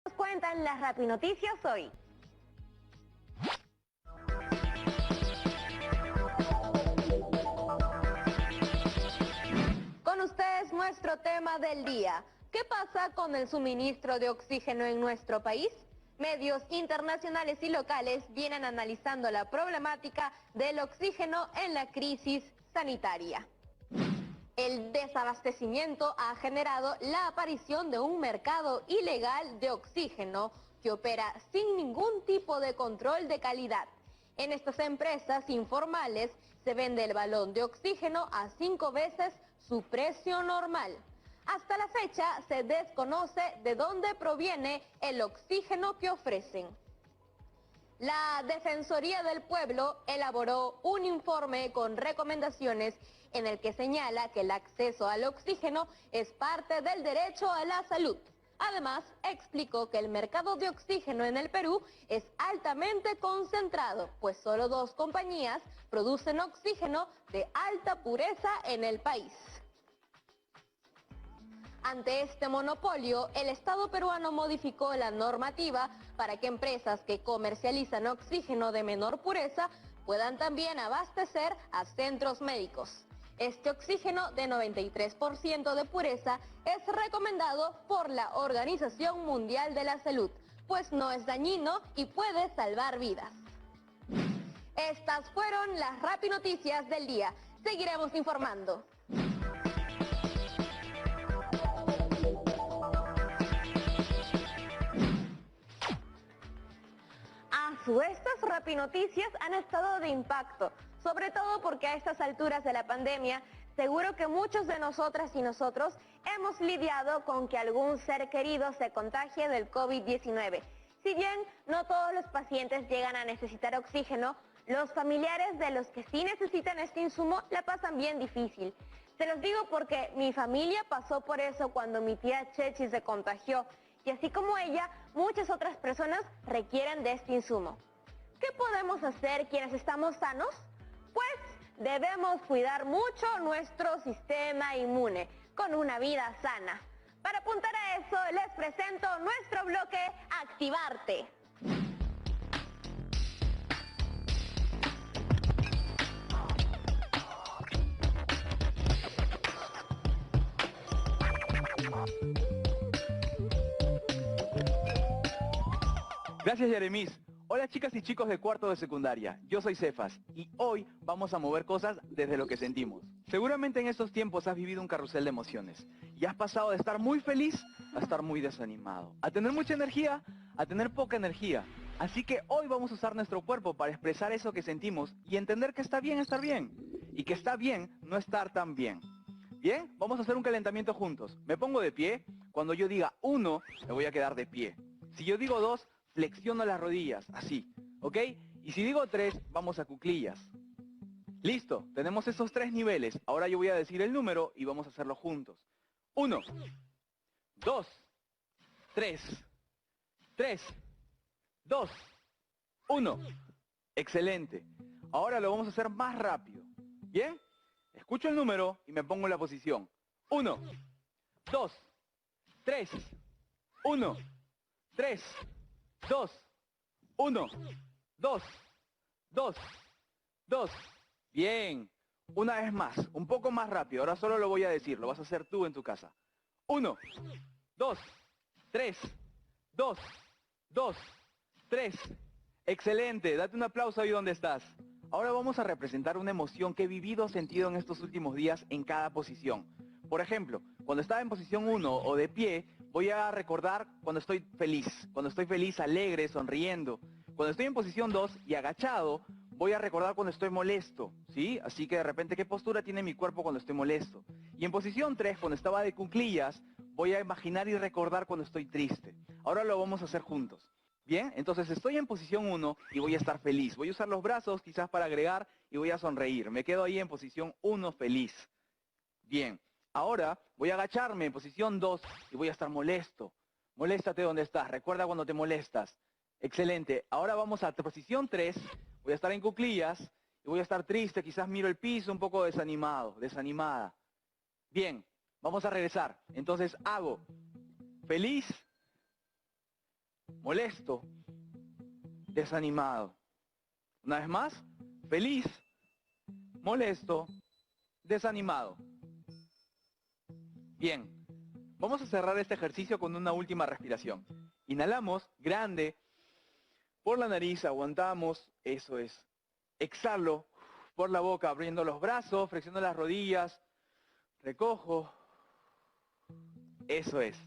Nos cuentan las Rapinoticias hoy. Con ustedes nuestro tema del día. ¿Qué pasa con el suministro de oxígeno en nuestro país? Medios internacionales y locales vienen analizando la problemática del oxígeno en la crisis sanitaria. El desabastecimiento ha generado la aparición de un mercado ilegal de oxígeno que opera sin ningún tipo de control de calidad. En estas empresas informales se vende el balón de oxígeno a 5 veces su precio normal. Hasta la fecha se desconoce de dónde proviene el oxígeno que ofrecen. La Defensoría del Pueblo elaboró un informe con recomendaciones en el que señala que el acceso al oxígeno es parte del derecho a la salud. Además, explicó que el mercado de oxígeno en el Perú es altamente concentrado, pues solo 2 compañías producen oxígeno de alta pureza en el país. Ante este monopolio, el Estado peruano modificó la normativa para que empresas que comercializan oxígeno de menor pureza puedan también abastecer a centros médicos. Este oxígeno de 93% de pureza es recomendado por la Organización Mundial de la Salud, pues no es dañino y puede salvar vidas. Estas fueron las Rapinoticias del día. Seguiremos informando. Estas Rapinoticias han estado de impacto, sobre todo porque a estas alturas de la pandemia, seguro que muchos de nosotras y nosotros hemos lidiado con que algún ser querido se contagie del COVID-19. Si bien no todos los pacientes llegan a necesitar oxígeno, los familiares de los que sí necesitan este insumo la pasan bien difícil. Se los digo porque mi familia pasó por eso cuando mi tía Chechi se contagió. Y así como ella, muchas otras personas requieren de este insumo. ¿Qué podemos hacer quienes estamos sanos? Pues debemos cuidar mucho nuestro sistema inmune con una vida sana. Para apuntar a eso, les presento nuestro bloque Activarte. Gracias, Yeremis. Hola, chicas y chicos de cuarto de secundaria. Yo soy Cefas y hoy vamos a mover cosas desde lo que sentimos. Seguramente en estos tiempos has vivido un carrusel de emociones y has pasado de estar muy feliz a estar muy desanimado, a tener mucha energía a tener poca energía. Así que hoy vamos a usar nuestro cuerpo para expresar eso que sentimos y entender que está bien estar bien y que está bien no estar tan bien. Bien, vamos a hacer un calentamiento juntos. Me pongo de pie. Cuando yo diga 1, me voy a quedar de pie. Si yo digo 2, flexiono las rodillas, así, ¿ok? Y si digo 3, vamos a cuclillas. Listo, tenemos esos 3 niveles. Ahora yo voy a decir el número y vamos a hacerlo juntos. 1, 2, 3, 3, 2, 1. Excelente. Ahora lo vamos a hacer más rápido. ¿Bien? Escucho el número y me pongo en la posición. 1, 2, 3, 1, 3, 2, 1, 2, 2, 2. Bien. Una vez más, un poco más rápido. Ahora solo lo voy a decir, lo vas a hacer tú en tu casa. 1, 2, 3, 2, 2, 3. Excelente. Date un aplauso ahí donde estás. Ahora vamos a representar una emoción que he vivido o sentido en estos últimos días en cada posición. Por ejemplo, cuando estaba en posición 1 o de pie, voy a recordar cuando estoy feliz, alegre, sonriendo. Cuando estoy en posición 2 y agachado, voy a recordar cuando estoy molesto, ¿sí? Así que de repente, ¿qué postura tiene mi cuerpo cuando estoy molesto? Y en posición 3, cuando estaba de cuclillas, voy a imaginar y recordar cuando estoy triste. Ahora lo vamos a hacer juntos. Bien, entonces estoy en posición 1 y voy a estar feliz. Voy a usar los brazos quizás para agregar y voy a sonreír. Me quedo ahí en posición 1 feliz. Bien, ahora voy a agacharme en posición 2 y voy a estar molesto. Moléstate donde estás, recuerda cuando te molestas. Excelente, ahora vamos a posición 3, voy a estar en cuclillas y voy a estar triste, quizás miro el piso un poco desanimado, desanimada. Bien, vamos a regresar. Entonces hago feliz, molesto, desanimado. Una vez más, feliz, molesto, desanimado. Bien, vamos a cerrar este ejercicio con una última respiración. Inhalamos, grande, por la nariz, aguantamos, eso es. Exhalo por la boca, abriendo los brazos, flexiono las rodillas, recojo, eso es.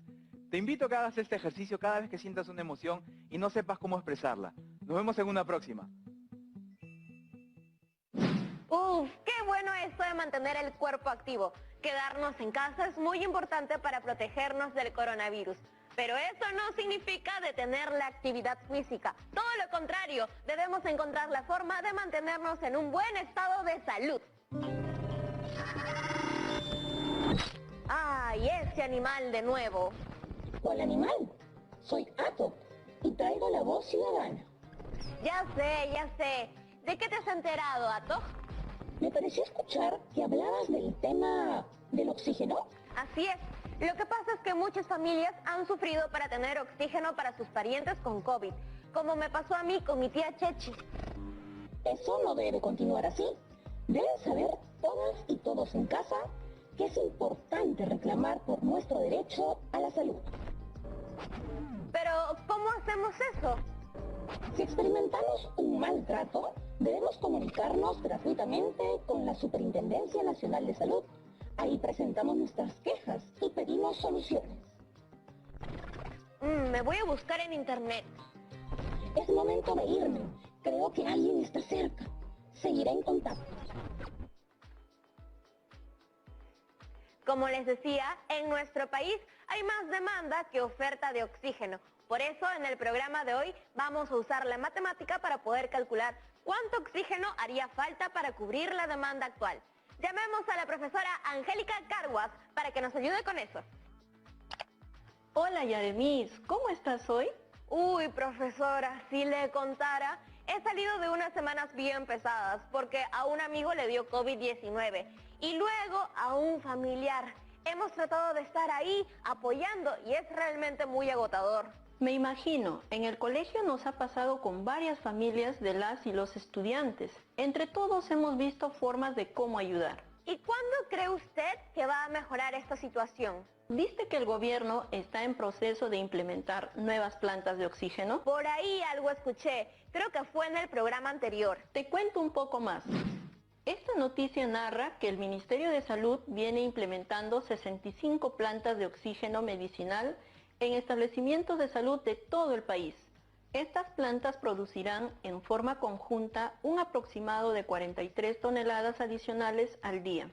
Te invito a que hagas este ejercicio cada vez que sientas una emoción y no sepas cómo expresarla. Nos vemos en una próxima. Qué bueno esto de mantener el cuerpo activo. Quedarnos en casa es muy importante para protegernos del coronavirus. Pero eso no significa detener la actividad física. Todo lo contrario, debemos encontrar la forma de mantenernos en un buen estado de salud. ¡Ay, ese animal de nuevo! ¿Cuál animal? Soy Ato y traigo la voz ciudadana. Ya sé. ¿De qué te has enterado, Ato? Me pareció escuchar que hablabas del tema del oxígeno. Así es. Lo que pasa es que muchas familias han sufrido para tener oxígeno para sus parientes con COVID, como me pasó a mí con mi tía Chechi. Eso no debe continuar así. Deben saber todas y todos en casa que es importante reclamar por nuestro derecho a la salud. Pero, ¿cómo hacemos eso? Si experimentamos un maltrato, debemos comunicarnos gratuitamente con la Superintendencia Nacional de Salud. Ahí presentamos nuestras quejas y pedimos soluciones. Me voy a buscar en internet. Es momento de irme. Creo que alguien está cerca. Seguiré en contacto. Como les decía, en nuestro país hay más demanda que oferta de oxígeno. Por eso, en el programa de hoy vamos a usar la matemática para poder calcular cuánto oxígeno haría falta para cubrir la demanda actual. Llamemos a la profesora Angélica Carguas para que nos ayude con eso. Hola Yaremis, ¿cómo estás hoy? Uy, profesora, si le contara, he salido de unas semanas bien pesadas porque a un amigo le dio COVID-19 y luego a un familiar. Hemos tratado de estar ahí apoyando y es realmente muy agotador. Me imagino, en el colegio nos ha pasado con varias familias de las y los estudiantes. Entre todos hemos visto formas de cómo ayudar. ¿Y cuándo cree usted que va a mejorar esta situación? ¿Viste que el gobierno está en proceso de implementar nuevas plantas de oxígeno? Por ahí algo escuché, creo que fue en el programa anterior. Te cuento un poco más. Esta noticia narra que el Ministerio de Salud viene implementando 65 plantas de oxígeno medicinal en establecimientos de salud de todo el país. Estas plantas producirán en forma conjunta un aproximado de 43 toneladas adicionales al día.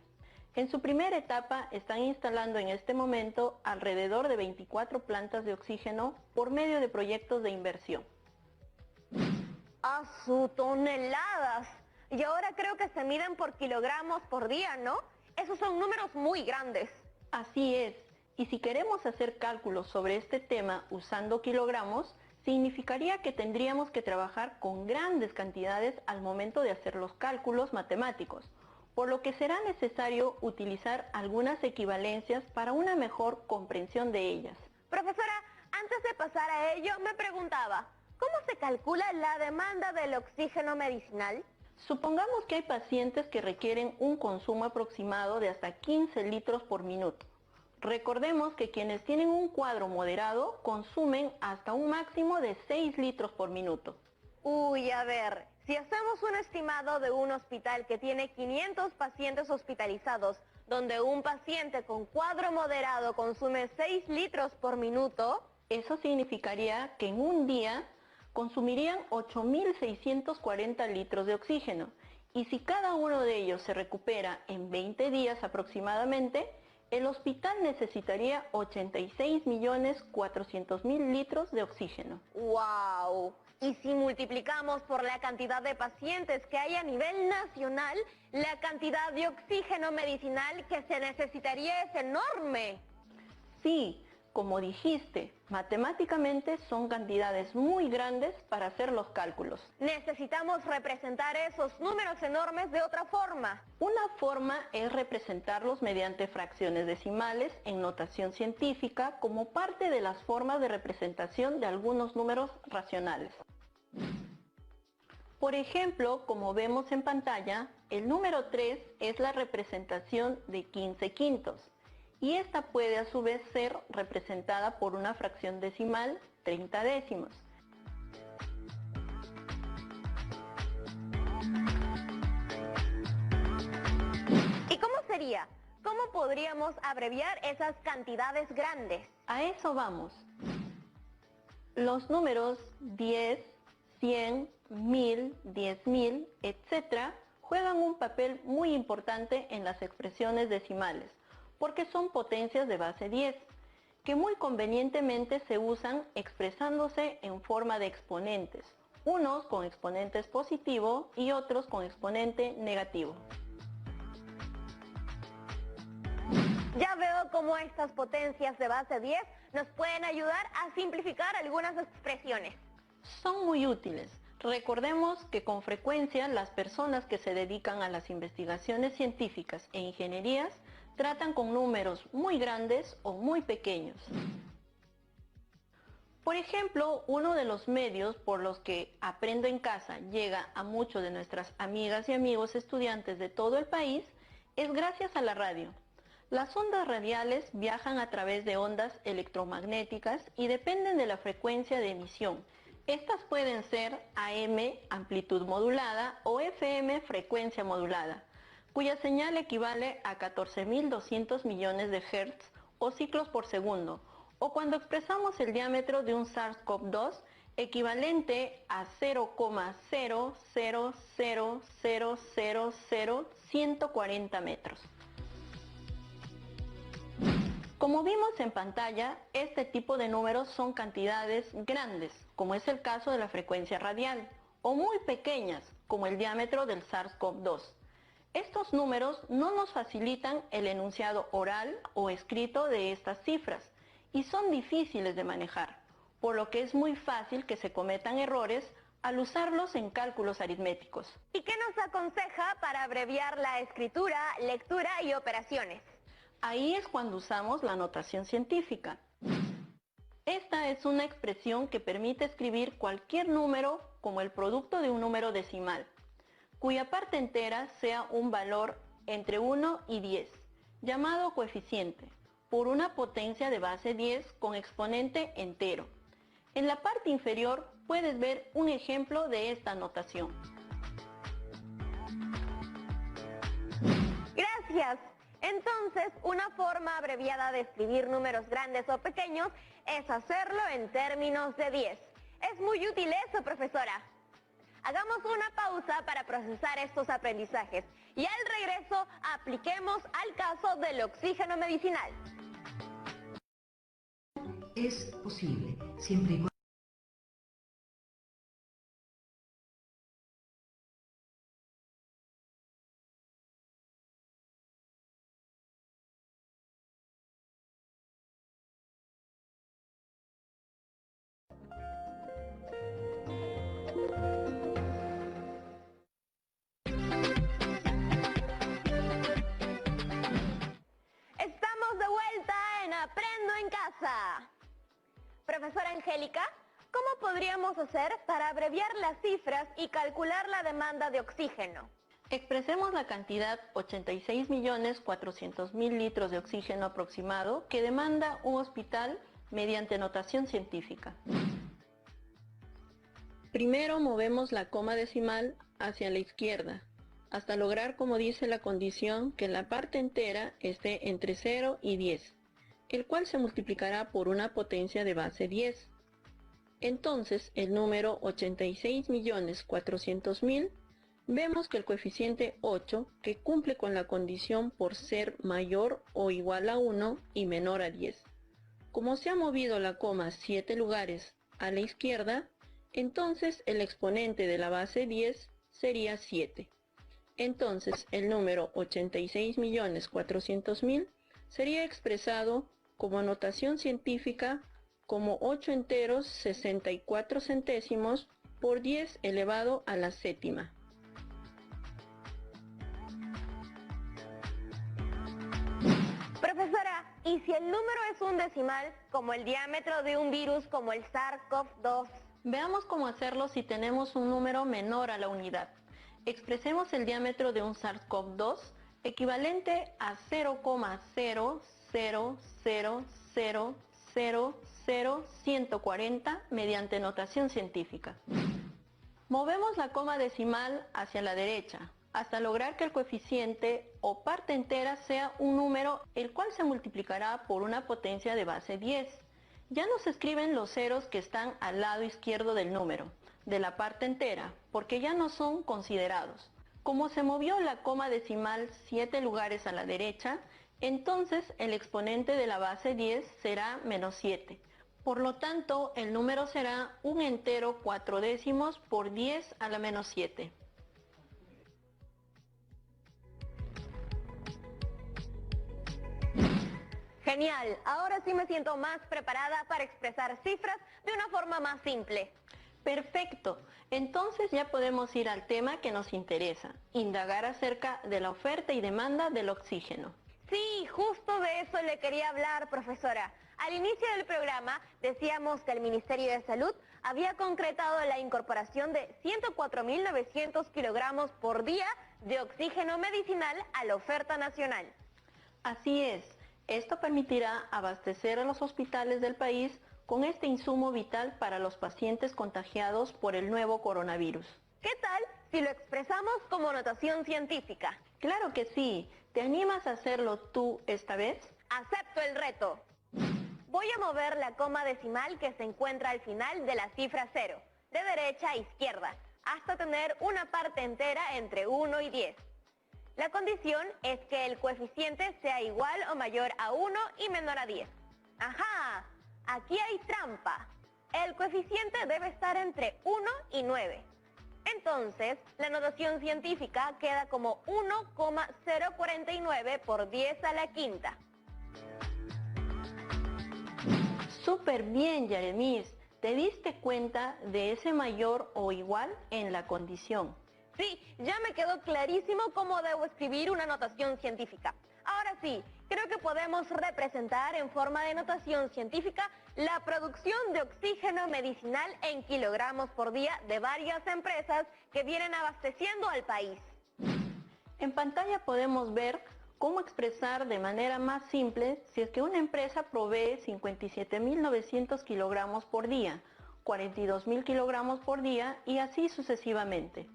En su primera etapa están instalando en este momento alrededor de 24 plantas de oxígeno por medio de proyectos de inversión. ¡A sus toneladas! Y ahora creo que se miden por kilogramos por día, ¿no? Esos son números muy grandes. Así es. Y si queremos hacer cálculos sobre este tema usando kilogramos, significaría que tendríamos que trabajar con grandes cantidades al momento de hacer los cálculos matemáticos, por lo que será necesario utilizar algunas equivalencias para una mejor comprensión de ellas. Profesora, antes de pasar a ello, me preguntaba, ¿cómo se calcula la demanda del oxígeno medicinal? Supongamos que hay pacientes que requieren un consumo aproximado de hasta 15 litros por minuto. Recordemos que quienes tienen un cuadro moderado consumen hasta un máximo de 6 litros por minuto. Uy, a ver, si hacemos un estimado de un hospital que tiene 500 pacientes hospitalizados, donde un paciente con cuadro moderado consume 6 litros por minuto, eso significaría que en un día consumirían 8.640 litros de oxígeno. Y si cada uno de ellos se recupera en 20 días aproximadamente, el hospital necesitaría 86.400.000 litros de oxígeno. ¡Wow! Y si multiplicamos por la cantidad de pacientes que hay a nivel nacional, la cantidad de oxígeno medicinal que se necesitaría es enorme. Sí, como dijiste, matemáticamente son cantidades muy grandes para hacer los cálculos. Necesitamos representar esos números enormes de otra forma. Una forma es representarlos mediante fracciones decimales en notación científica como parte de las formas de representación de algunos números racionales. Por ejemplo, como vemos en pantalla, el número 3 es la representación de 15 quintos. Y esta puede a su vez ser representada por una fracción decimal 30 décimos. ¿Y cómo sería? ¿Cómo podríamos abreviar esas cantidades grandes? A eso vamos. Los números 10, 100, 1000, 10.000, etc. juegan un papel muy importante en las expresiones decimales, porque son potencias de base 10, que muy convenientemente se usan expresándose en forma de exponentes, unos con exponentes positivo y otros con exponente negativo. Ya veo cómo estas potencias de base 10 nos pueden ayudar a simplificar algunas expresiones. Son muy útiles. Recordemos que con frecuencia las personas que se dedican a las investigaciones científicas e ingenierías tratan con números muy grandes o muy pequeños. Por ejemplo, uno de los medios por los que Aprendo en Casa llega a muchos de nuestras amigas y amigos estudiantes de todo el país es gracias a la radio. Las ondas radiales viajan a través de ondas electromagnéticas y dependen de la frecuencia de emisión. Estas pueden ser AM, amplitud modulada, o FM, frecuencia modulada, cuya señal equivale a 14.200 millones de Hz o ciclos por segundo, o cuando expresamos el diámetro de un SARS-CoV-2 equivalente a 0,000000140 metros. Como vimos en pantalla, este tipo de números son cantidades grandes, como es el caso de la frecuencia radial, o muy pequeñas, como el diámetro del SARS-CoV-2. Estos números no nos facilitan el enunciado oral o escrito de estas cifras y son difíciles de manejar, por lo que es muy fácil que se cometan errores al usarlos en cálculos aritméticos. ¿Y qué nos aconseja para abreviar la escritura, lectura y operaciones? Ahí es cuando usamos la notación científica. Esta es una expresión que permite escribir cualquier número como el producto de un número decimal, cuya parte entera sea un valor entre 1 y 10, llamado coeficiente, por una potencia de base 10 con exponente entero. En la parte inferior puedes ver un ejemplo de esta notación. Gracias. Entonces, una forma abreviada de escribir números grandes o pequeños es hacerlo en términos de 10. Es muy útil eso, profesora. Hagamos una pausa para procesar estos aprendizajes y al regreso apliquemos al caso del oxígeno medicinal. Es posible, siempre y cuando Estamos de vuelta en Aprendo en Casa. Profesora Angélica, ¿cómo podríamos hacer para abreviar las cifras y calcular la demanda de oxígeno? Expresemos la cantidad 86.400.000 litros de oxígeno aproximado que demanda un hospital mediante notación científica. Primero movemos la coma decimal hacia la izquierda, hasta lograr, como dice la condición, que la parte entera esté entre 0 y 10, el cual se multiplicará por una potencia de base 10. Entonces, el número 86.400.000, vemos que el coeficiente 8, que cumple con la condición por ser mayor o igual a 1 y menor a 10. Como se ha movido la coma 7 lugares a la izquierda, entonces el exponente de la base 10 sería 7. Entonces el número 86.400.000 sería expresado como notación científica como 8 enteros 64 centésimos por 10 elevado a la séptima. Profesora, ¿y si el número es un decimal, como el diámetro de un virus como el SARS-CoV-2? Veamos cómo hacerlo si tenemos un número menor a la unidad. Expresemos el diámetro de un SARS-CoV-2 equivalente a 0,000000140 mediante notación científica. Movemos la coma decimal hacia la derecha hasta lograr que el coeficiente o parte entera sea un número el cual se multiplicará por una potencia de base 10. Ya no se escriben los ceros que están al lado izquierdo del número, de la parte entera, porque ya no son considerados. Como se movió la coma decimal 7 lugares a la derecha, entonces el exponente de la base 10 será menos 7. Por lo tanto, el número será un entero 4 décimos por 10 a la menos 7. Genial, ahora sí me siento más preparada para expresar cifras de una forma más simple. Perfecto, entonces ya podemos ir al tema que nos interesa, indagar acerca de la oferta y demanda del oxígeno. Sí, justo de eso le quería hablar, profesora. Al inicio del programa decíamos que el Ministerio de Salud había concretado la incorporación de 104.900 kilogramos por día de oxígeno medicinal a la oferta nacional. Así es, esto permitirá abastecer a los hospitales del país con este insumo vital para los pacientes contagiados por el nuevo coronavirus. ¿Qué tal si lo expresamos como notación científica? Claro que sí. ¿Te animas a hacerlo tú esta vez? Acepto el reto. Voy a mover la coma decimal que se encuentra al final de la cifra 0, de derecha a izquierda, hasta tener una parte entera entre 1 y 10. La condición es que el coeficiente sea igual o mayor a 1 y menor a 10. ¡Ajá! Aquí hay trampa. El coeficiente debe estar entre 1 y 9. Entonces, la notación científica queda como 1,049 por 10 a la quinta. Súper bien, Yaremis. ¿Te diste cuenta de ese mayor o igual en la condición? Sí, ya me quedó clarísimo cómo debo escribir una notación científica. Ahora sí, creo que podemos representar en forma de notación científica la producción de oxígeno medicinal en kilogramos por día de varias empresas que vienen abasteciendo al país. En pantalla podemos ver cómo expresar de manera más simple si es que una empresa provee 57.900 kilogramos por día, 42.000 kilogramos por día y así sucesivamente.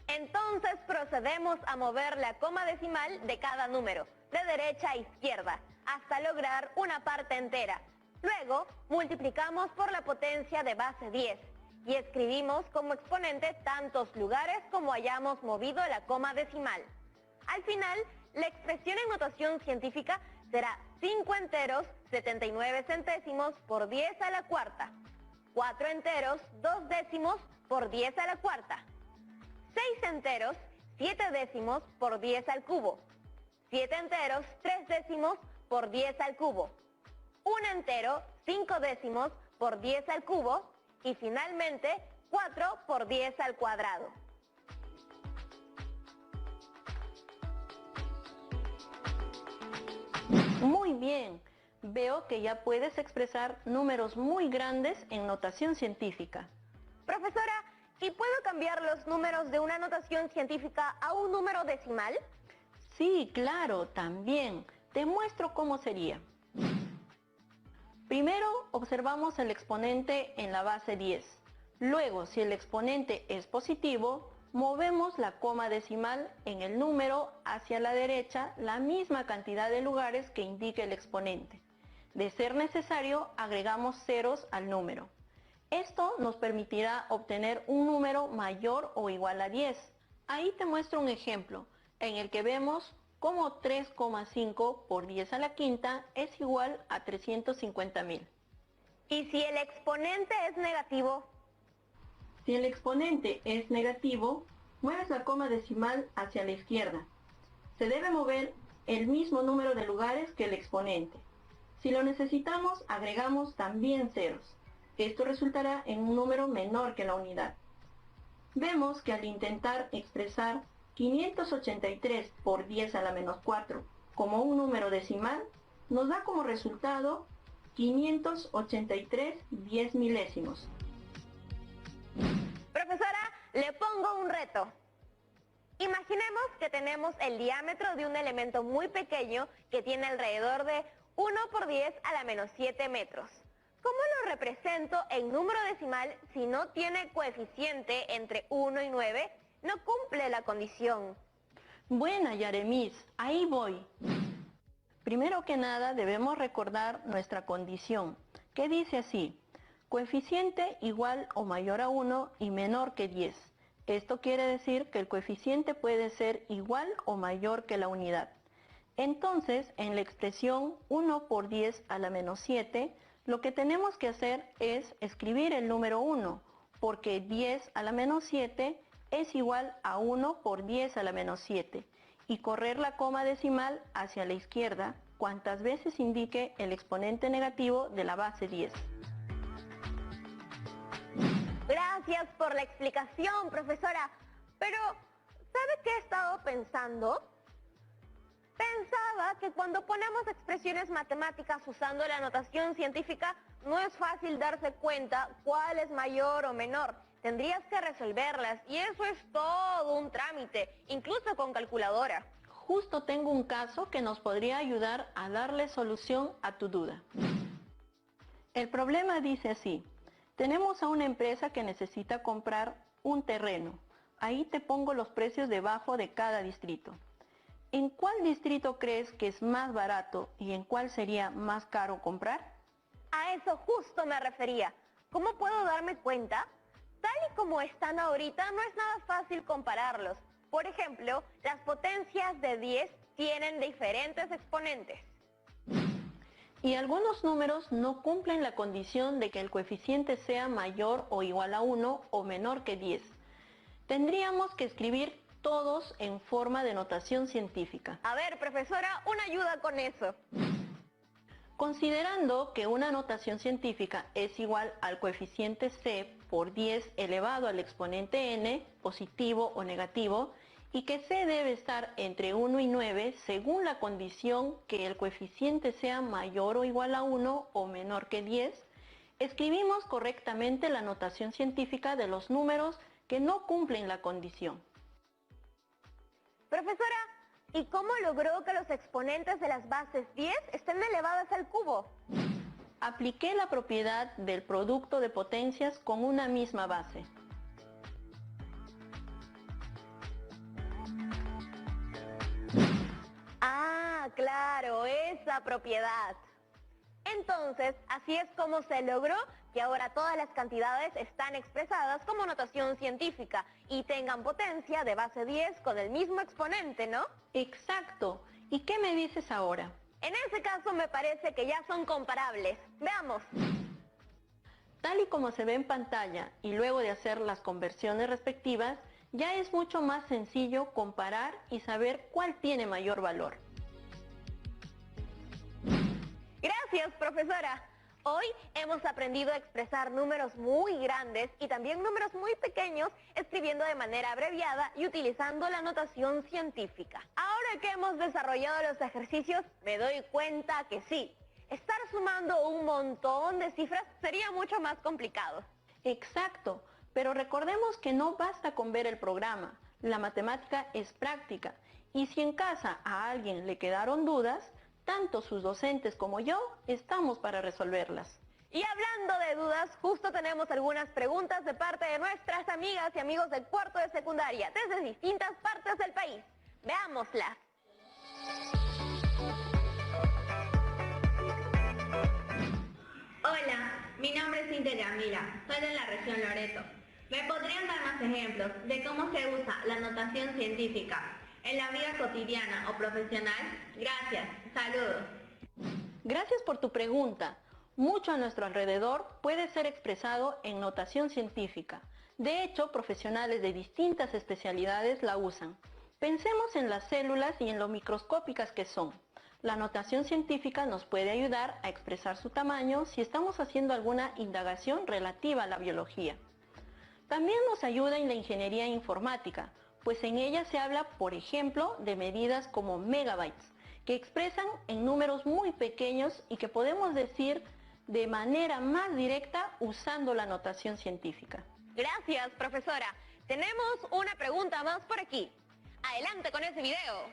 Entonces procedemos a mover la coma decimal de cada número, de derecha a izquierda, hasta lograr una parte entera. Luego, multiplicamos por la potencia de base 10 y escribimos como exponente tantos lugares como hayamos movido la coma decimal. Al final, la expresión en notación científica será 5 enteros 79 centésimos por 10 a la cuarta, 4 enteros 2 décimos por 10 a la cuarta, 6 enteros 7 décimos por 10 al cubo, 7 enteros 3 décimos por 10 al cubo, 1 entero 5 décimos por 10 al cubo y finalmente 4 por 10 al cuadrado. Muy bien, veo que ya puedes expresar números muy grandes en notación científica. Profesora, ¿y puedo cambiar los números de una notación científica a un número decimal? Sí, claro, también. Te muestro cómo sería. Primero observamos el exponente en la base 10. Luego, si el exponente es positivo, movemos la coma decimal en el número hacia la derecha la misma cantidad de lugares que indique el exponente. De ser necesario, agregamos ceros al número. Esto nos permitirá obtener un número mayor o igual a 10. Ahí te muestro un ejemplo en el que vemos cómo 3,5 por 10 a la quinta es igual a 350.000. ¿Y si el exponente es negativo? Si el exponente es negativo, mueves la coma decimal hacia la izquierda. Se debe mover el mismo número de lugares que el exponente. Si lo necesitamos, agregamos también ceros. Esto resultará en un número menor que la unidad. Vemos que al intentar expresar 583 por 10 a la menos 4 como un número decimal, nos da como resultado 583 10 milésimos. Profesora, le pongo un reto. Imaginemos que tenemos el diámetro de un elemento muy pequeño que tiene alrededor de 1 por 10 a la menos 7 metros. ¿Cómo lo represento en número decimal si no tiene coeficiente entre 1 y 9? No cumple la condición. Buena, Yaremis, ahí voy. Primero que nada debemos recordar nuestra condición, que dice así: coeficiente igual o mayor a 1 y menor que 10. Esto quiere decir que el coeficiente puede ser igual o mayor que la unidad. Entonces, en la expresión 1 por 10 a la menos 7, lo que tenemos que hacer es escribir el número 1, porque 10 a la menos 7 es igual a 1 por 10 a la menos 7, y correr la coma decimal hacia la izquierda cuantas veces indique el exponente negativo de la base 10. Gracias por la explicación, profesora. Pero, ¿sabe qué he estado pensando? Pensaba que cuando ponemos expresiones matemáticas usando la notación científica, no es fácil darse cuenta cuál es mayor o menor. Tendrías que resolverlas y eso es todo un trámite, incluso con calculadora. Justo tengo un caso que nos podría ayudar a darle solución a tu duda. El problema dice así: tenemos a una empresa que necesita comprar un terreno. Ahí te pongo los precios debajo de cada distrito. ¿En cuál distrito crees que es más barato y en cuál sería más caro comprar? A eso justo me refería. ¿Cómo puedo darme cuenta? Tal y como están ahorita, no es nada fácil compararlos. Por ejemplo, las potencias de 10 tienen diferentes exponentes. Y algunos números no cumplen la condición de que el coeficiente sea mayor o igual a 1 o menor que 10. Tendríamos que escribir todos en forma de notación científica. A ver, profesora, una ayuda con eso. Considerando que una notación científica es igual al coeficiente c por 10 elevado al exponente n, positivo o negativo, y que c debe estar entre 1 y 9 según la condición que el coeficiente sea mayor o igual a 1 o menor que 10, escribimos correctamente la notación científica de los números que no cumplen la condición. Profesora, ¿y cómo logró que los exponentes de las bases 10 estén elevadas al cubo? Apliqué la propiedad del producto de potencias con una misma base. Ah, claro, esa propiedad. Entonces, así es como se logró que ahora todas las cantidades están expresadas como notación científica y tengan potencia de base 10 con el mismo exponente, ¿no? Exacto. ¿Y qué me dices ahora? En ese caso me parece que ya son comparables. Veamos. Tal y como se ve en pantalla y luego de hacer las conversiones respectivas, ya es mucho más sencillo comparar y saber cuál tiene mayor valor. Gracias, profesora. Hoy hemos aprendido a expresar números muy grandes y también números muy pequeños escribiendo de manera abreviada y utilizando la notación científica. Ahora que hemos desarrollado los ejercicios, me doy cuenta que sí, estar sumando un montón de cifras sería mucho más complicado. Exacto, pero recordemos que no basta con ver el programa. La matemática es práctica y si en casa a alguien le quedaron dudas, tanto sus docentes como yo estamos para resolverlas. Y hablando de dudas, justo tenemos algunas preguntas de parte de nuestras amigas y amigos del cuarto de secundaria desde distintas partes del país. Veámoslas. Hola, mi nombre es Cintia Yamila, soy de la región Loreto. ¿Me podrían dar más ejemplos de cómo se usa la notación científica en la vida cotidiana o profesional? Gracias, saludos. Gracias por tu pregunta. Mucho a nuestro alrededor puede ser expresado en notación científica. De hecho, profesionales de distintas especialidades la usan. Pensemos en las células y en lo microscópicas que son. La notación científica nos puede ayudar a expresar su tamaño si estamos haciendo alguna indagación relativa a la biología. También nos ayuda en la ingeniería informática, pues en ella se habla, por ejemplo, de medidas como megabytes, que expresan en números muy pequeños y que podemos decir de manera más directa usando la notación científica. Gracias, profesora. Tenemos una pregunta más por aquí. Adelante con ese video.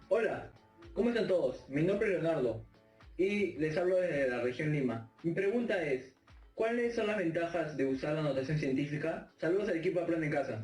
Hola, ¿cómo están todos? Mi nombre es Leonardo y les hablo desde la región Lima. Mi pregunta es, ¿cuáles son las ventajas de usar la notación científica? Saludos al equipo Aprende en Casa.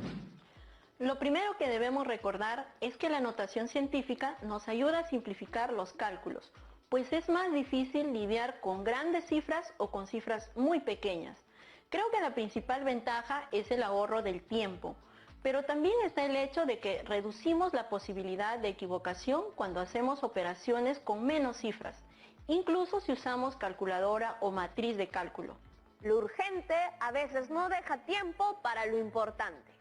Lo primero que debemos recordar es que la notación científica nos ayuda a simplificar los cálculos, pues es más difícil lidiar con grandes cifras o con cifras muy pequeñas. Creo que la principal ventaja es el ahorro del tiempo, pero también está el hecho de que reducimos la posibilidad de equivocación cuando hacemos operaciones con menos cifras, incluso si usamos calculadora o matriz de cálculo. Lo urgente a veces no deja tiempo para lo importante.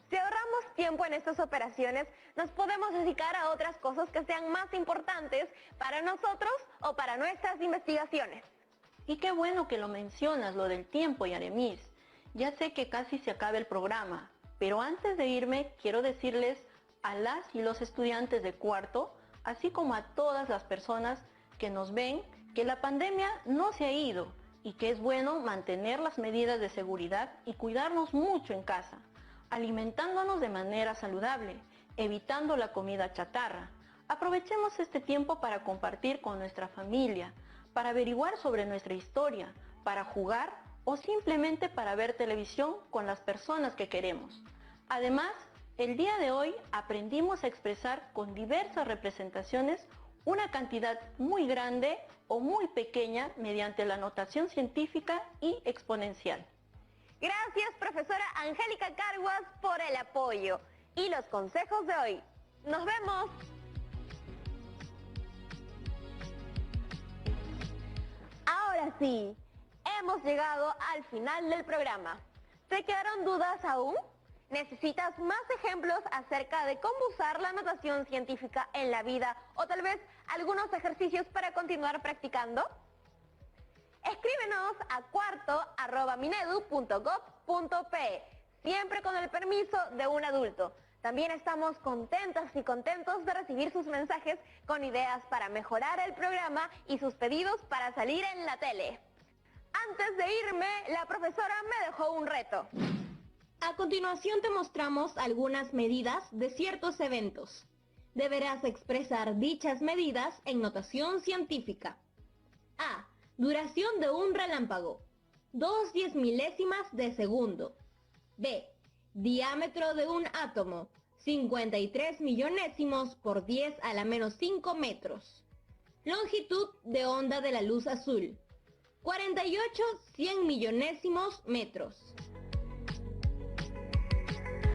Si ahorramos tiempo en estas operaciones, nos podemos dedicar a otras cosas que sean más importantes para nosotros o para nuestras investigaciones. Y qué bueno que lo mencionas, lo del tiempo, Yaremis. Ya sé que casi se acaba el programa, pero antes de irme quiero decirles a las y los estudiantes de cuarto, así como a todas las personas que nos ven, que la pandemia no se ha ido y que es bueno mantener las medidas de seguridad y cuidarnos mucho en casa, alimentándonos de manera saludable, evitando la comida chatarra. Aprovechemos este tiempo para compartir con nuestra familia, para averiguar sobre nuestra historia, para jugar o simplemente para ver televisión con las personas que queremos. Además, el día de hoy aprendimos a expresar con diversas representaciones una cantidad muy grande o muy pequeña mediante la notación científica y exponencial. Gracias, profesora Angélica Carguas, por el apoyo y los consejos de hoy. ¡Nos vemos! Ahora sí, hemos llegado al final del programa. ¿Te quedaron dudas aún? ¿Necesitas más ejemplos acerca de cómo usar la notación científica en la vida o tal vez algunos ejercicios para continuar practicando? Escríbenos a cuarto@minedu.gov.pe, siempre con el permiso de un adulto. También estamos contentas y contentos de recibir sus mensajes con ideas para mejorar el programa y sus pedidos para salir en la tele. Antes de irme, la profesora me dejó un reto. A continuación te mostramos algunas medidas de ciertos eventos. Deberás expresar dichas medidas en notación científica. A. Duración de un relámpago. 2 10 de segundo. B. Diámetro de un átomo. 53 millonésimos por 10⁻⁵ metros. Longitud de onda de la luz azul. 48 100 millonésimos metros.